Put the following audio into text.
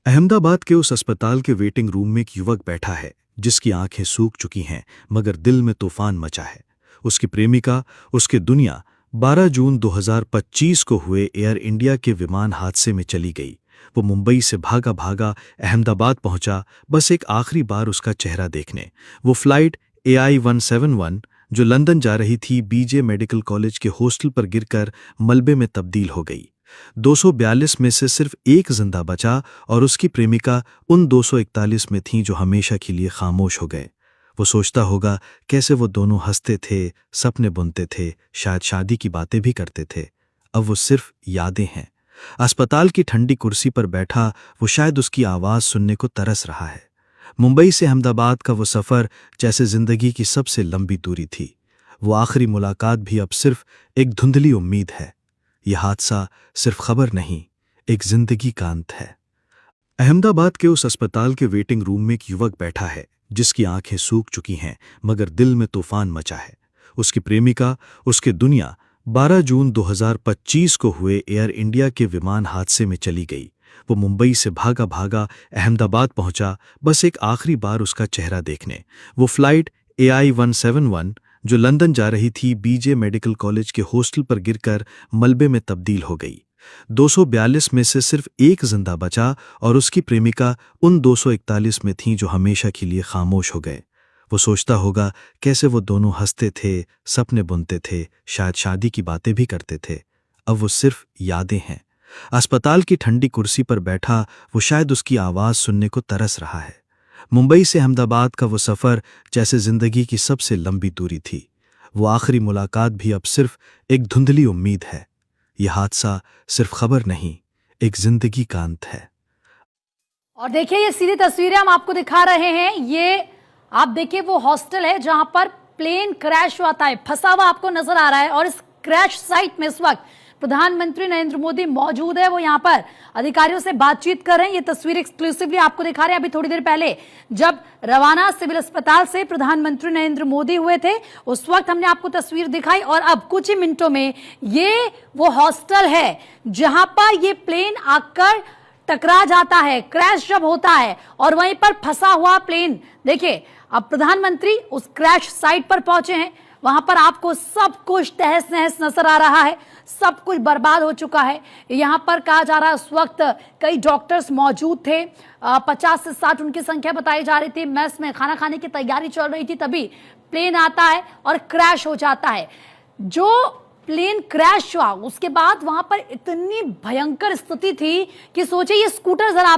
अहमदाबाद के उस अस्पताल के वेटिंग रूम में एक युवक बैठा है जिसकी आंखें सूख चुकी हैं मगर दिल में तूफान मचा है। उसकी प्रेमिका, उसकी दुनिया 12 जून 2025 को हुए एयर इंडिया के विमान हादसे में चली गई। वो मुंबई से भागा भागा अहमदाबाद पहुंचा, बस एक आखिरी बार उसका चेहरा देखने। वो फ्लाइट AI-171 जो लंदन जा रही थी, बीजे मेडिकल कॉलेज के हॉस्टल पर गिरकर मलबे में तब्दील हो गई। 242 में से सिर्फ एक जिंदा बचा और उसकी प्रेमिका उन 241 में थी जो हमेशा के लिए खामोश हो गए। वो सोचता होगा कैसे वो दोनों हंसते थे, सपने बुनते थे, शायद शादी की बातें भी करते थे। अब वो सिर्फ यादें हैं। अस्पताल की ठंडी कुर्सी पर बैठा वो शायद उसकी आवाज सुनने को तरस रहा है। मुंबई से अहमदाबाद का वो सफर जैसे जिंदगी की सबसे लंबी दूरी थी। वो आखिरी मुलाकात भी अब सिर्फ एक धुंधली उम्मीद है। यह हादसा सिर्फ खबर नहीं, एक जिंदगी का अंत है। अहमदाबाद के उस अस्पताल के वेटिंग रूम में एक युवक बैठा है जिसकी आंखें सूख चुकी हैं मगर दिल में तूफान मचा है। उसकी प्रेमिका, उसकी दुनिया 12 जून 2025 को हुए एयर इंडिया के विमान हादसे में चली गई। वो मुंबई से भागा भागा अहमदाबाद पहुंचा, बस एक आखिरी बार उसका चेहरा देखने। वो फ्लाइट AI-171 जो लंदन जा रही थी, बीजे मेडिकल कॉलेज के हॉस्टल पर गिरकर मलबे में तब्दील हो गई। 242 में से सिर्फ एक जिंदा बचा और उसकी प्रेमिका उन 241 में थी जो हमेशा के लिए खामोश हो गए। वो सोचता होगा कैसे वो दोनों हंसते थे, सपने बुनते थे, शायद शादी की बातें भी करते थे। अब वो सिर्फ यादें हैं। अस्पताल की ठंडी कुर्सी पर बैठा वो शायद उसकी आवाज सुनने को तरस रहा है। मुंबई से अहमदाबाद का वो सफर जैसे जिंदगी की सबसे लंबी दूरी थी। वो आखिरी मुलाकात भी अब सिर्फ एक धुंधली उम्मीद है। यह हादसा सिर्फ खबर नहीं, एक जिंदगी का अंत है। और देखिए, ये सीधी तस्वीरें हम आपको दिखा रहे हैं। ये आप देखिए, वो हॉस्टल है जहां पर प्लेन क्रैश हुआ था, फंसा हुआ आपको नजर आ रहा है। और इस क्रैश साइट में इस वक्त प्रधानमंत्री नरेंद्र मोदी मौजूद है। वो यहां पर अधिकारियों से बातचीत कर रहे हैं। ये तस्वीर एक्सक्लूसिवली आपको दिखा रहे हैं। अभी थोड़ी देर पहले जब रवाना सिविल अस्पताल से प्रधानमंत्री नरेंद्र मोदी हुए थे, उस वक्त हमने आपको तस्वीर दिखाई। और अब कुछ ही मिनटों में ये वो हॉस्टल है जहां पर ये प्लेन आकर टकरा जाता है, क्रैश जब होता है और वहीं पर फंसा हुआ प्लेन। देखिए, अब प्रधानमंत्री उस क्रैश साइट पर पहुंचे हैं। वहां पर आपको सब कुछ तहस नहस नजर आ रहा है, सब कुछ बर्बाद हो चुका है। यहां पर कहा जा रहा है उस वक्त कई डॉक्टर्स मौजूद थे, 50 से 60 उनकी संख्या बताई जा रही थी। मेस में खाना खाने की तैयारी चल रही थी, तभी प्लेन आता है और क्रैश हो जाता है। जो प्लेन क्रैश हुआ उसके बाद वहां पर इतनी भयंकर स्थिति थी कि सोचिए, ये स्कूटर जरा